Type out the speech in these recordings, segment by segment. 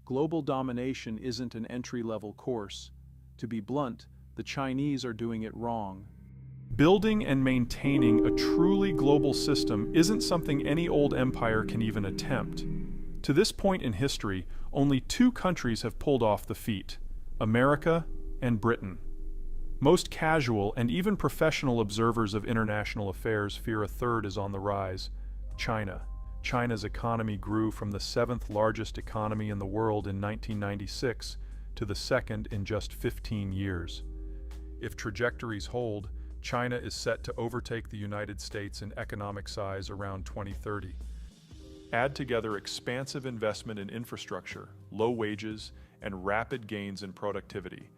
Global domination isn't an entry-level course. To be blunt, the Chinese are doing it wrong. Building and maintaining a truly global system isn't something any old empire can even attempt. To this point in history, only two countries have pulled off the feat: America and Britain. Most casual and even professional observers of international affairs fear a third is on the rise: China. China's economy grew from the seventh largest economy in the world in 1996 to the second in just 15 years. If trajectories hold, China is set to overtake the United States in economic size around 2030. Add together expansive investment in infrastructure, low wages, and rapid gains in productivity,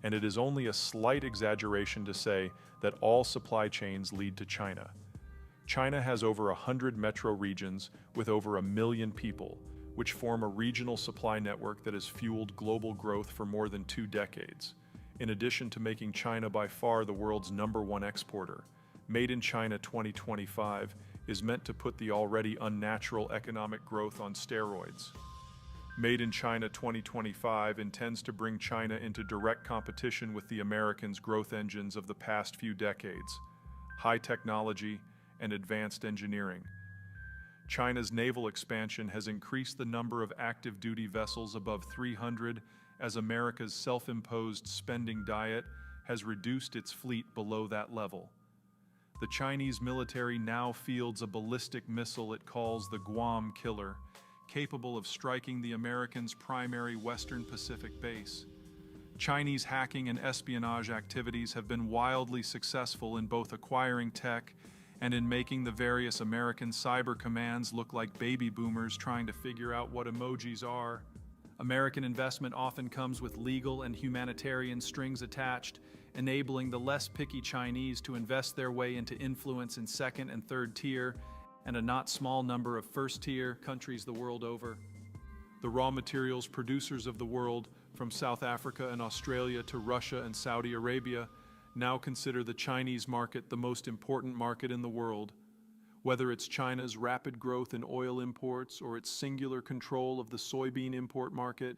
and it is only a slight exaggeration to say that all supply chains lead to China. China has over 100 metro regions with over 1 million people, which form a regional supply network that has fueled global growth for more than 2 decades. In addition to making China by far the world's #1 exporter, Made in China 2025 is meant to put the already unnatural economic growth on steroids. Made in China 2025 intends to bring China into direct competition with the Americans' growth engines of the past few decades: high technology and advanced engineering. China's naval expansion has increased the number of active duty vessels above 300, as America's self-imposed spending diet has reduced its fleet below that level. The Chinese military now fields a ballistic missile it calls the Guam Killer, capable of striking the Americans' primary Western Pacific base. Chinese hacking and espionage activities have been wildly successful in both acquiring tech and in making the various American cyber commands look like baby boomers trying to figure out what emojis are. American investment often comes with legal and humanitarian strings attached, enabling the less picky Chinese to invest their way into influence in second and third tier, and a not small number of first-tier countries the world over. The raw materials producers of the world, from South Africa and Australia to Russia and Saudi Arabia, now consider the Chinese market the most important market in the world. Whether it's China's rapid growth in oil imports or its singular control of the soybean import market,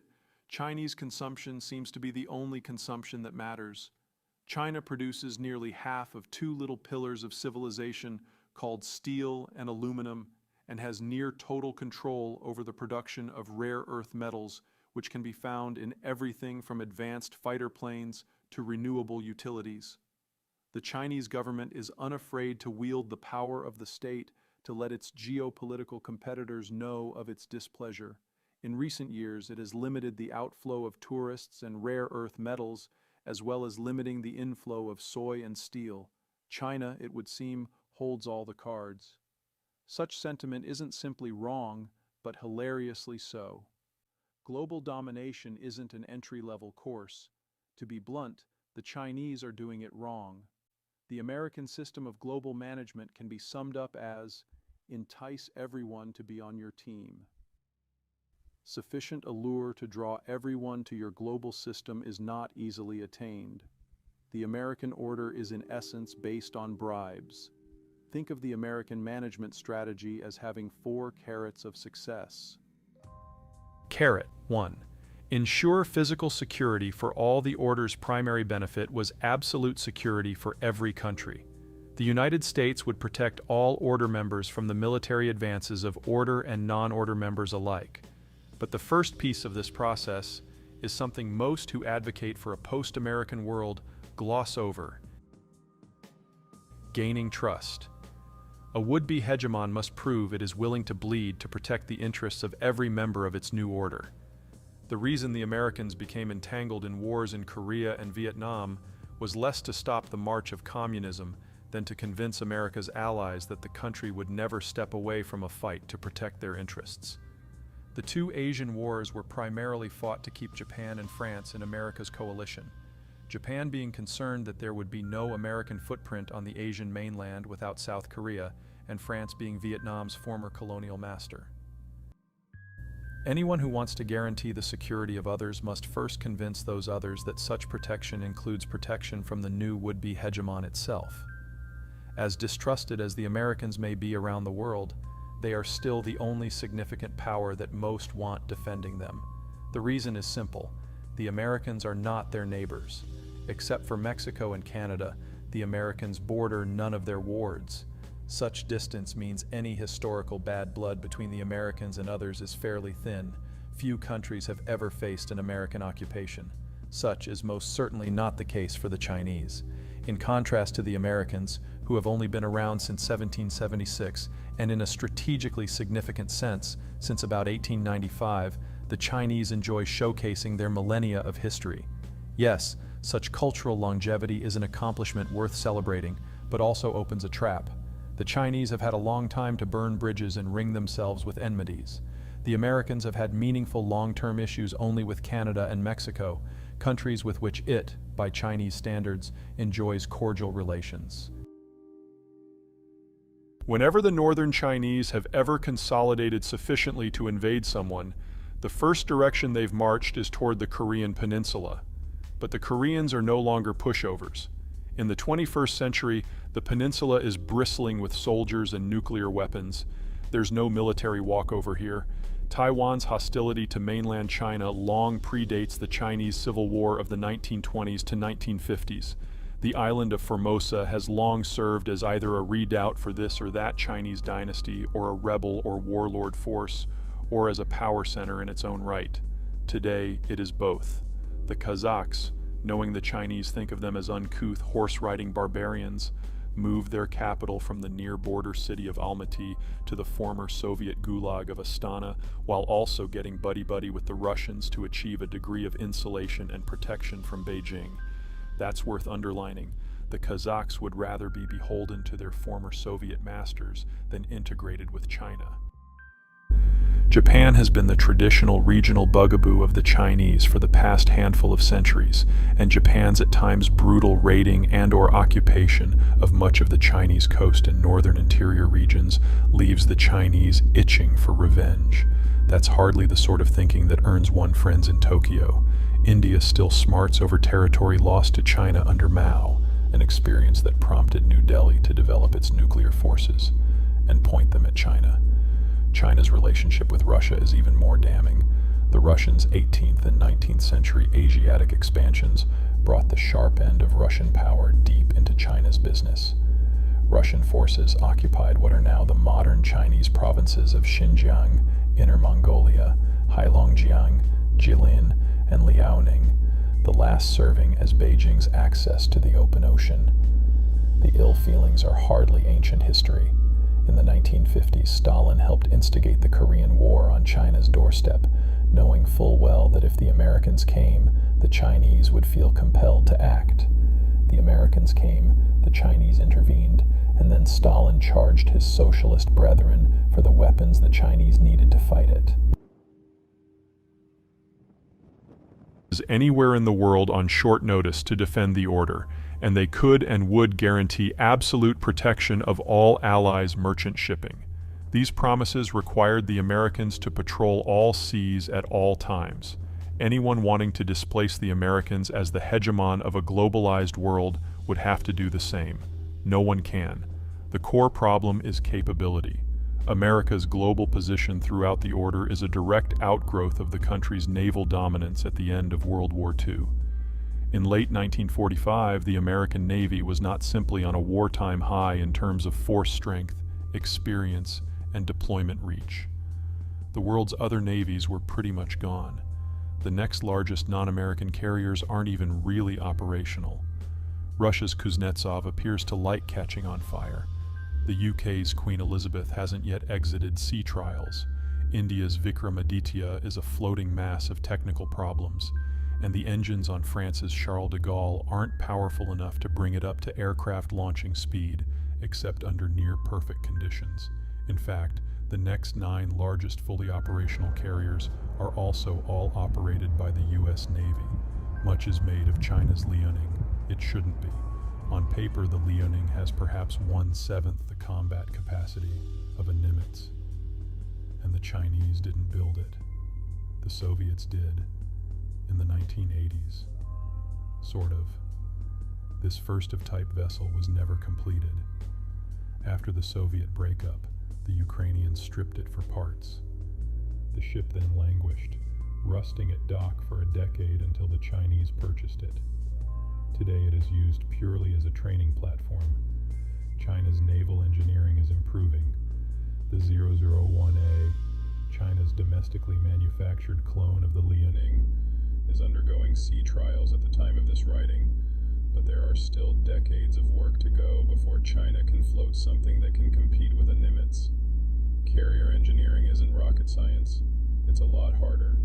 Chinese consumption seems to be the only consumption that matters. China produces nearly half of 2 little pillars of civilization called steel and aluminum, and has near total control over the production of rare earth metals, which can be found in everything from advanced fighter planes to renewable utilities. The Chinese government is unafraid to wield the power of the state to let its geopolitical competitors know of its displeasure. In recent years, it has limited the outflow of tourists and rare earth metals, as well as limiting the inflow of soy and steel. China, it would seem, holds all the cards. Such sentiment isn't simply wrong, but hilariously so. Global domination isn't an entry-level course. To be blunt, the Chinese are doing it wrong. The American system of global management can be summed up as: entice everyone to be on your team. Sufficient allure to draw everyone to your global system is not easily attained. The American order is in essence based on bribes. Think of the American management strategy as having 4 carrots of success. Carrot 1. Ensure physical security for all. The order's primary benefit was absolute security for every country. The United States would protect all order members from the military advances of order and non-order members alike. But the first piece of this process is something most who advocate for a post-American world gloss over: gaining trust. A would-be hegemon must prove it is willing to bleed to protect the interests of every member of its new order. The reason the Americans became entangled in wars in Korea and Vietnam was less to stop the march of communism than to convince America's allies that the country would never step away from a fight to protect their interests. The 2 Asian wars were primarily fought to keep Japan and France in America's coalition, Japan being concerned that there would be no American footprint on the Asian mainland without South Korea, and France being Vietnam's former colonial master. Anyone who wants to guarantee the security of others must first convince those others that such protection includes protection from the new would-be hegemon itself. As distrusted as the Americans may be around the world, they are still the only significant power that most want defending them. The reason is simple. The Americans are not their neighbors. Except for Mexico and Canada, the Americans border none of their wards. Such distance means any historical bad blood between the Americans and others is fairly thin. Few countries have ever faced an American occupation. Such is most certainly not the case for the Chinese. In contrast to the Americans, who have only been around since 1776, and in a strategically significant sense, since about 1895, the Chinese enjoy showcasing their millennia of history. Yes, such cultural longevity is an accomplishment worth celebrating, but also opens a trap. The Chinese have had a long time to burn bridges and ring themselves with enmities. The Americans have had meaningful long-term issues only with Canada and Mexico, countries with which it, by Chinese standards, enjoys cordial relations. Whenever the northern Chinese have ever consolidated sufficiently to invade someone, the first direction they've marched is toward the Korean peninsula. But the Koreans are no longer pushovers. In the 21st century, the peninsula is bristling with soldiers and nuclear weapons. There's no military walkover here. Taiwan's hostility to mainland China long predates the Chinese Civil War of the 1920s to 1950s. The island of Formosa has long served as either a redoubt for this or that Chinese dynasty, or a rebel or warlord force, or as a power center in its own right. Today, it is both. The Kazakhs, knowing the Chinese think of them as uncouth horse-riding barbarians, moved their capital from the near-border city of Almaty to the former Soviet gulag of Astana, while also getting buddy-buddy with the Russians to achieve a degree of insulation and protection from Beijing. That's worth underlining. The Kazakhs would rather be beholden to their former Soviet masters than integrated with China. Japan has been the traditional regional bugaboo of the Chinese for the past handful of centuries, and Japan's at times brutal raiding and/or occupation of much of the Chinese coast and northern interior regions leaves the Chinese itching for revenge. That's hardly the sort of thinking that earns one friends in Tokyo. India still smarts over territory lost to China under Mao, an experience that prompted New Delhi to develop its nuclear forces and point them at China. China's relationship with Russia is even more damning. The Russians' 18th and 19th century Asiatic expansions brought the sharp end of Russian power deep into China's business. Russian forces occupied what are now the modern Chinese provinces of Xinjiang, Inner Mongolia, Heilongjiang, Jilin, and Liaoning, the last serving as Beijing's access to the open ocean. The ill feelings are hardly ancient history. In the 1950s, Stalin helped instigate the Korean War on China's doorstep, knowing full well that if the Americans came, the Chinese would feel compelled to act. The Americans came, the Chinese intervened, and then Stalin charged his socialist brethren for the weapons the Chinese needed to fight it. Anywhere in the world on short notice to defend the order, and they could and would guarantee absolute protection of all Allies' merchant shipping. These promises required the Americans to patrol all seas at all times. Anyone wanting to displace the Americans as the hegemon of a globalized world would have to do the same. No one can. The core problem is capability. America's global position throughout the order is a direct outgrowth of the country's naval dominance at the end of World War II. In late 1945, the American Navy was not simply on a wartime high in terms of force strength, experience, and deployment reach. The world's other navies were pretty much gone. The next largest non-American carriers aren't even really operational. Russia's Kuznetsov appears to like catching on fire. The UK's Queen Elizabeth hasn't yet exited sea trials. India's Vikramaditya is a floating mass of technical problems, and the engines on France's Charles de Gaulle aren't powerful enough to bring it up to aircraft launching speed, except under near-perfect conditions. In fact, the next 9 largest fully operational carriers are also all operated by the US Navy. Much is made of China's Liaoning. It shouldn't be. On paper, the Liaoning has perhaps 1/7 the combat capacity of a Nimitz. And the Chinese didn't build it. The Soviets did. In the 1980s. Sort of. This first-of-type vessel was never completed. After the Soviet breakup, the Ukrainians stripped it for parts. The ship then languished, rusting at dock for a decade until the Chinese purchased it. Today it is used purely as a training platform. China's naval engineering is improving. The 001A, China's domestically manufactured clone of the Liaoning, is undergoing sea trials at the time of this writing, but there are still decades of work to go before China can float something that can compete with a Nimitz. Carrier engineering isn't rocket science. It's a lot harder.